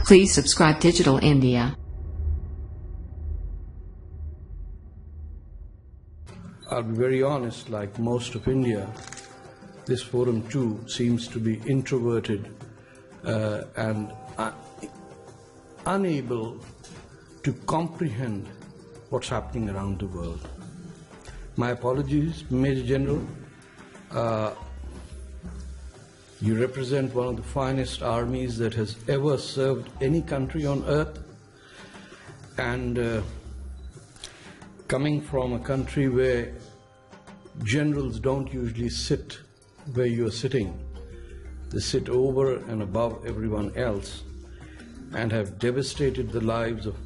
Please subscribe Digital India. I'll be very honest, like most of India, this forum too seems to be introverted and unable to comprehend what's happening around the world. My apologies, Major General. You represent one of the finest armies that has ever served any country on earth. And coming from a country where generals don't usually sit where you're sitting, they sit over and above everyone else and have devastated the lives of,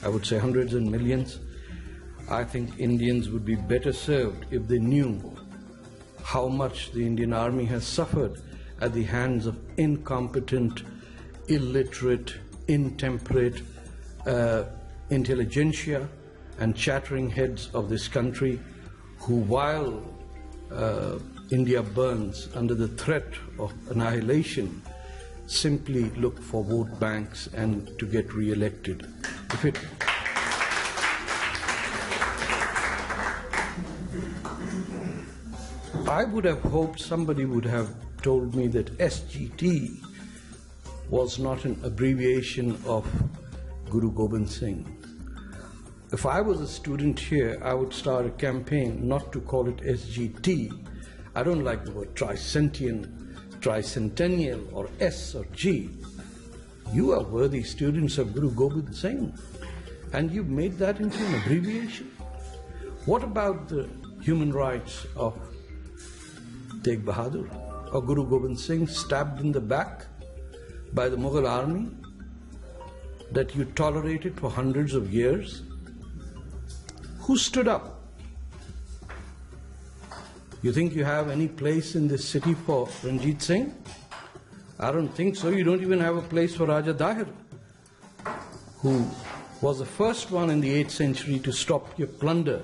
I would say, hundreds and millions. I think Indians would be better served if they knew how much the Indian Army has suffered at the hands of incompetent, illiterate, intemperate intelligentsia and chattering heads of this country who, while India burns under the threat of annihilation, simply look for vote banks and to get re-elected. I would have hoped somebody would have told me that SGT was not an abbreviation of Guru Gobind Singh. If I was a student here, I would start a campaign not to call it SGT. I don't like the word tricentennial or S or G. You are worthy students of Guru Gobind Singh, and you've made that into an abbreviation. What about the human rights of Tegh Bahadur or Guru Gobind Singh, stabbed in the back by the Mughal army that you tolerated for hundreds of years? Who stood up? You think you have any place in this city for Ranjit Singh? I don't think so. You don't even have a place for Raja Dahir, who was the first one in the 8th century to stop your plunder.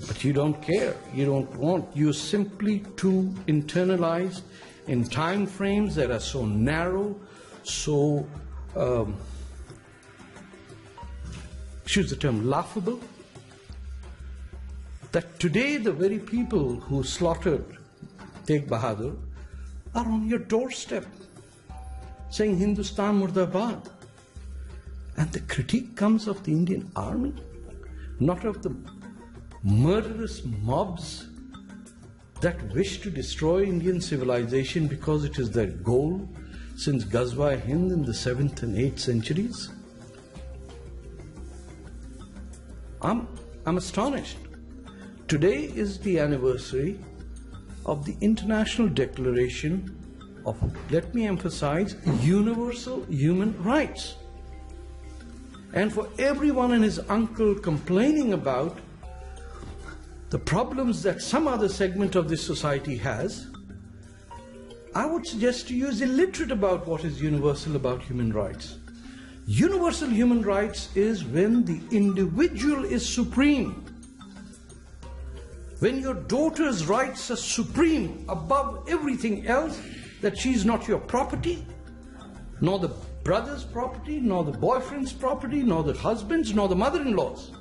But you don't care. You don't want. You're simply too internalized in time frames that are so narrow, so, excuse the term, laughable, that today the very people who slaughtered Tegh Bahadur are on your doorstep saying Hindustan Murdabad. And the critique comes of the Indian Army, not of the murderous mobs that wish to destroy Indian civilization because it is their goal since Ghazwa-e-Hind in the 7th and 8th centuries. I'm astonished. Today is the anniversary of the International Declaration of, let me emphasize, universal human rights. And for everyone and his uncle complaining about the problems that some other segment of this society has, I would suggest to you is illiterate about what is universal about human rights. Universal human rights is when the individual is supreme. When your daughter's rights are supreme above everything else, that she's not your property, nor the brother's property, nor the boyfriend's property, nor the husband's, nor the mother-in-law's.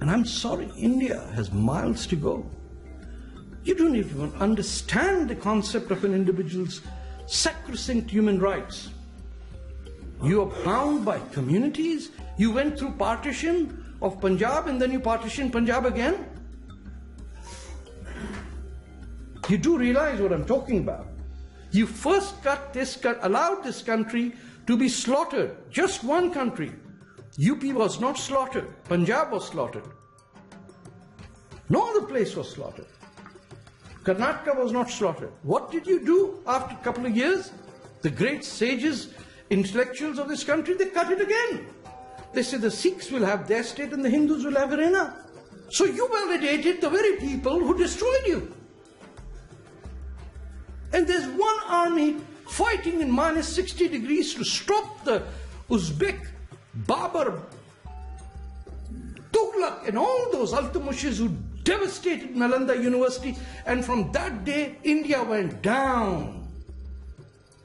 And I'm sorry, India has miles to go. You don't even understand the concept of an individual's sacrosanct human rights. You are bound by communities. You went through partition of Punjab and then you partition Punjab again. You do realize what I'm talking about. You first allowed this country to be slaughtered. Just one country. UP was not slaughtered. Punjab was slaughtered. No other place was slaughtered. Karnataka was not slaughtered. What did you do after a couple of years? The great sages, intellectuals of this country, they cut it again. They said the Sikhs will have their state and the Hindus will have Irena. So you validated the very people who destroyed you. And there's one army fighting in minus 60 degrees to stop the Uzbek, Babar, Tughlaq and all those Altamushes who devastated Nalanda University, and from that day India went down.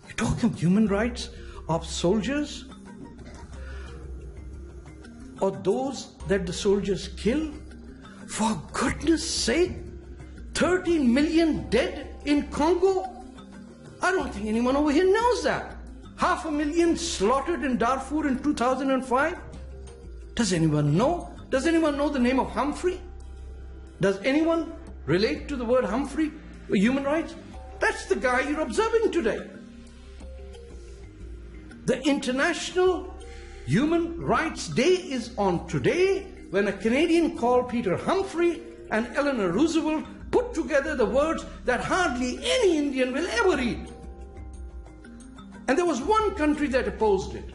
You talking of human rights of soldiers or those that the soldiers kill. For goodness sake, 13 million dead in Congo. I don't think anyone over here knows that. 500,000 slaughtered in Darfur in 2005. Does anyone know? Does anyone know the name of Humphrey? Does anyone relate to the word Humphrey or human rights? That's the guy you're observing today. The International Human Rights Day is on today, when a Canadian called Peter Humphrey and Eleanor Roosevelt put together the words that hardly any Indian will ever read. And there was one country that opposed it,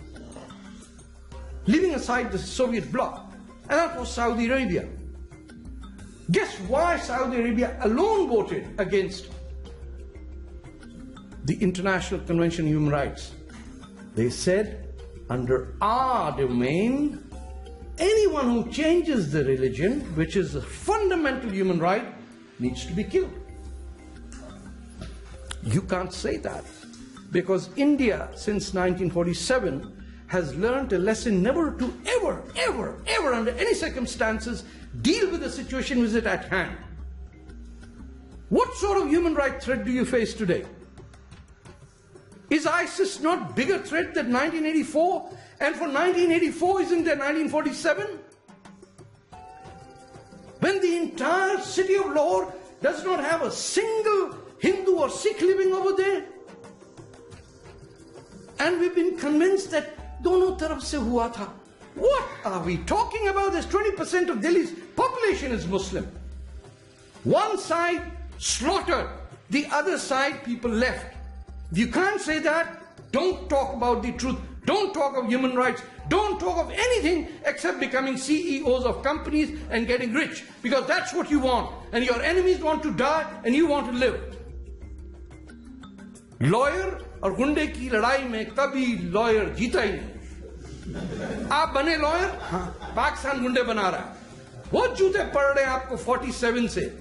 leaving aside the Soviet bloc, and that was Saudi Arabia. Guess why Saudi Arabia alone voted against the International Convention on Human Rights? They said, under our domain, anyone who changes the religion, which is a fundamental human right, needs to be killed. You can't say that, because India, since 1947, has learned a lesson never to ever, under any circumstances, deal with the situation which is at hand. What sort of human rights threat do you face today? Is ISIS not bigger threat than 1984? And for 1984, isn't there 1947? When the entire city of Lahore does not have a single Hindu or Sikh living over there? And we've been convinced that dono taraf se hua tha. What are we talking about? There's 20% of Delhi's population is Muslim. One side slaughtered, the other side people left. If you can't say that, don't talk about the truth. Don't talk of human rights. Don't talk of anything except becoming CEOs of companies and getting rich. Because that's what you want. And your enemies want to die and you want to live. Lawyer और गुंडे की लड़ाई में कभी lawyer जीता ही नहीं. आप बने लॉयर, पाकिस्तान गुंडे बना रहा है. वो जूते पड़ रहे हैं आपको 47 से.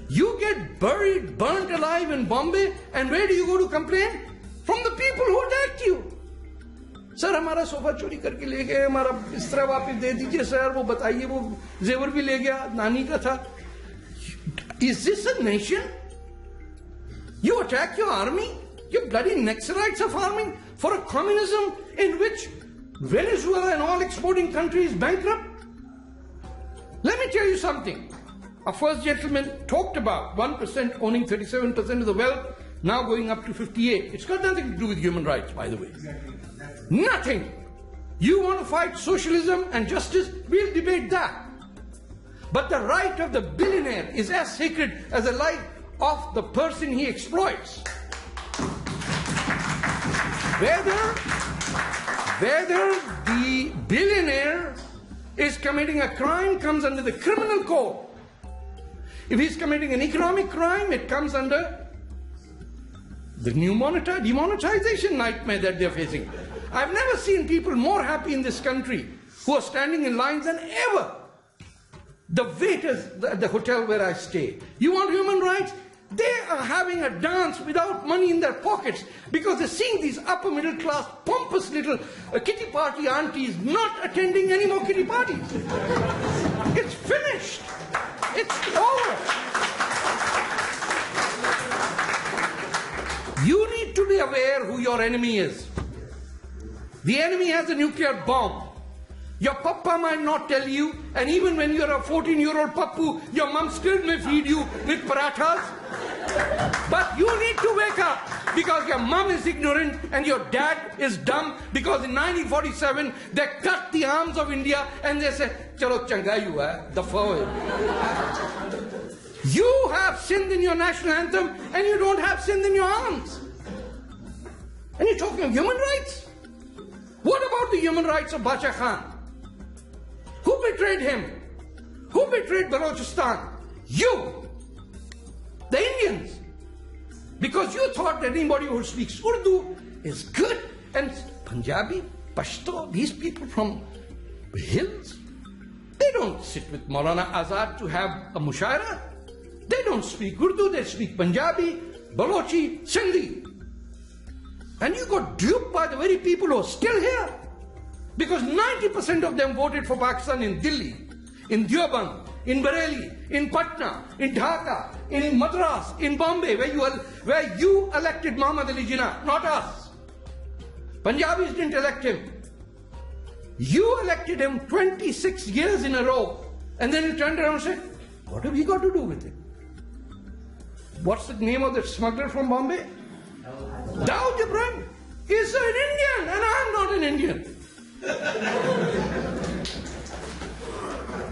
You get buried, burnt alive in Bombay, and where do you go to complain? From the people who attacked you. Sir हमारा सोफा चोरी करके ले गए, हमारा बिस्तरा वापस दे दीजिए सर, वो बताइए वो जेवर भी ले गया, नानी का था. Is this a nation? You attack your army? You bloody Naxalites are farming for a communism in which Venezuela and all exporting countries bankrupt? Let me tell you something. Our first gentleman talked about 1% owning 37% of the wealth, now going up to 58%. It's got nothing to do with human rights, by the way. Nothing. You want to fight socialism and justice? We'll debate that. But the right of the billionaire is as sacred as the life of the person he exploits. Whether the billionaire is committing a crime comes under the criminal code. If he's committing an economic crime, it comes under the new demonetization nightmare that they're facing. I've never seen people more happy in this country who are standing in lines than ever. The waiters at the hotel where I stay. You want human rights? They are having a dance without money in their pockets because they're seeing these upper middle class, pompous little kitty party aunties not attending any more kitty parties. It's finished. It's over. You need to be aware who your enemy is. The enemy has a nuclear bomb. Your papa might not tell you, and even when you're a 14-year-old pappu, your mom still may feed you with parathas. But you need to wake up because your mom is ignorant and your dad is dumb because in 1947 they cut the arms of India and they said, "Chalo changa hua, dafa hoye." You have sinned in your national anthem and you don't have sinned in your arms. And you're talking of human rights? What about the human rights of Bacha Khan? Who betrayed him? Who betrayed Balochistan? You! The Indians! Because you thought that anybody who speaks Urdu is good. And Punjabi, Pashto, these people from the hills, they don't sit with Maulana Azad to have a mushaira. They don't speak Urdu, they speak Punjabi, Balochi, Sindhi. And you got duped by the very people who are still here. Because 90% of them voted for Pakistan in Delhi, in Deoband, in Bareilly, in Patna, in Dhaka, in Madras, in Bombay, where you elected Muhammad Ali Jinnah, not us. Punjabis didn't elect him. You elected him 26 years in a row, and then you turned around and said, what have we got to do with it? What's the name of the smuggler from Bombay? Dawood Ibrahim. He's an Indian, and I'm not an Indian.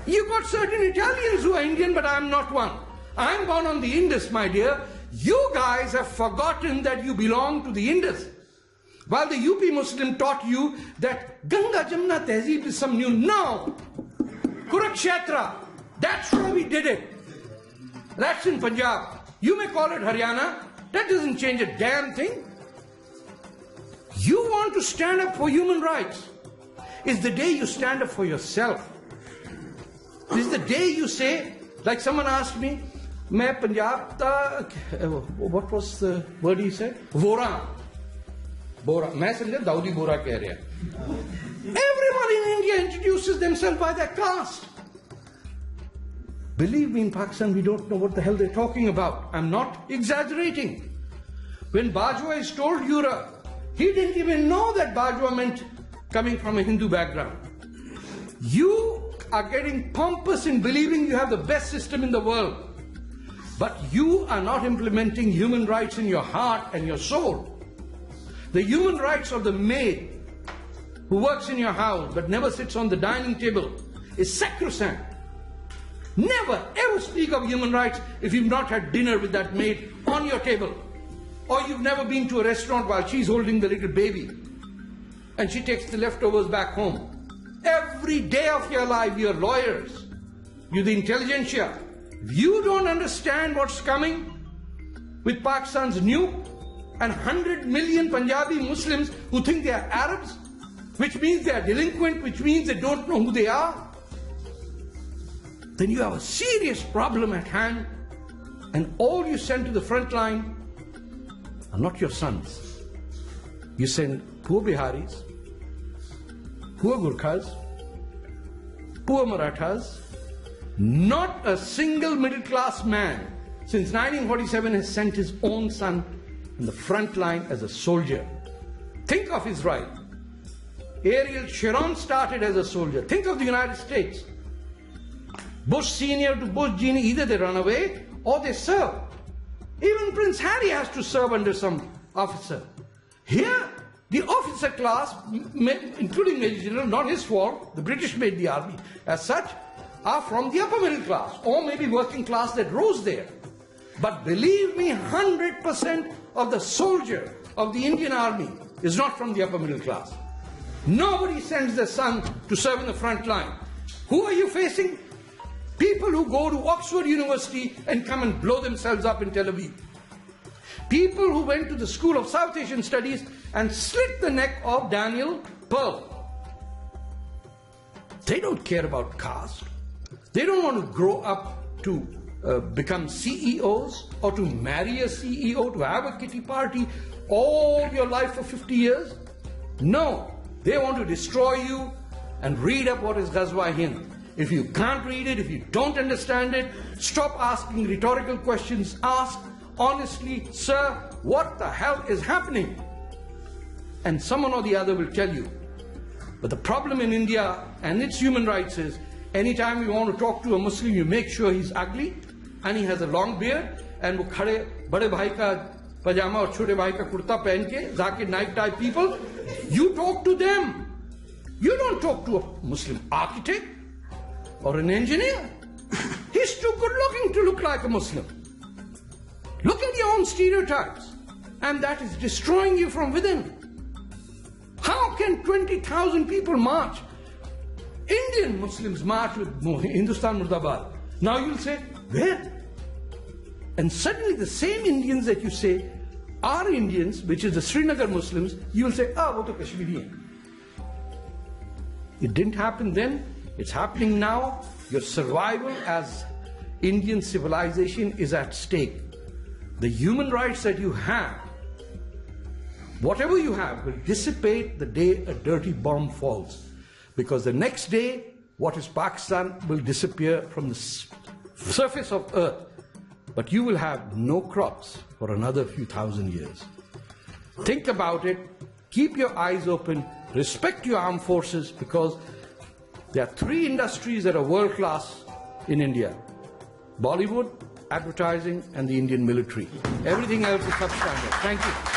You got certain Italians who are Indian, but I'm not one. I'm born on the Indus, my dear. You guys have forgotten that you belong to the Indus. While the UP Muslim taught you that Ganga Jamna Tehzeeb is some new. No! Kurukshetra. That's where we did it. That's in Punjab. You may call it Haryana. That doesn't change a damn thing. You want to stand up for human rights. It's the day you stand up for yourself. This is the day you say, like someone asked me, मैं पंजाब था, what was the word he said? Vora. Bora. मैं समझा दाऊदी बोरा कह रहा है. Everyone in India introduces themselves by their caste. Believe me, in Pakistan we don't know what the hell they're talking about. I'm not exaggerating. When Bajwa is told Yura, he didn't even know that Bajwa meant coming from a Hindu background. You are getting pompous in believing you have the best system in the world. But you are not implementing human rights in your heart and your soul. The human rights of the maid who works in your house but never sits on the dining table is sacrosanct. Never ever speak of human rights if you've not had dinner with that maid on your table. Or you've never been to a restaurant while she's holding the little baby and she takes the leftovers back home. Every day of your life you're lawyers. You're the intelligentsia. If you don't understand what's coming with Pakistan's nuke and 100 million Punjabi Muslims who think they are Arabs, which means they are delinquent, which means they don't know who they are, then you have a serious problem at hand, and all you send to the front line are not your sons. You send poor Biharis, poor Gurkhas, poor Marathas. Not a single middle-class man since 1947 has sent his own son in the front line as a soldier. Think of Israel. Ariel Sharon started as a soldier. Think of the United States. Bush Senior to Bush Junior, either they run away or they serve. Even Prince Harry has to serve under some officer. Here, the officer class, including Major General, not his fault, the British made the army as such, are from the upper middle class or maybe working class that rose there. But believe me, 100% of the soldier of the Indian army is not from the upper middle class. Nobody sends their son to serve in the front line. Who are you facing? People who go to Oxford University and come and blow themselves up in Tel Aviv. People who went to the School of South Asian Studies and slit the neck of Daniel Pearl. They don't care about caste. They don't want to grow up to become CEOs or to marry a CEO, to have a kitty party all your life for 50 years. No, they want to destroy you and read up what is Ghazwa-e-Hind. If you can't read it, if you don't understand it, stop asking rhetorical questions. Ask honestly, sir, what the hell is happening? And someone or the other will tell you. But the problem in India and its human rights is, anytime you want to talk to a Muslim, you make sure he's ugly and he has a long beard and वो खड़े बड़े भाई का पजामा और छोटे भाई का कुर्ता पहन के जाके night type people, you talk to them. You don't talk to a Muslim architect or an engineer. He's too good looking to look like a Muslim. Look at your own stereotypes, and that is destroying you from within. How can 20,000 people march? Indian Muslims march with Hindustan Murdabad. Now you'll say, where? And suddenly the same Indians that you say are Indians, which is the Srinagar Muslims, you will say, wo to Kashmiri hai. It didn't happen then, it's happening now. Your survival as Indian civilization is at stake. The human rights that you have Whatever you have will dissipate the day a dirty bomb falls. Because the next day, what is Pakistan will disappear from the surface of earth. But you will have no crops for another few thousand years. Think about it, keep your eyes open, respect your armed forces, because there are 3 industries that are world-class in India: Bollywood, advertising, and the Indian military. Everything else is substandard. Thank you.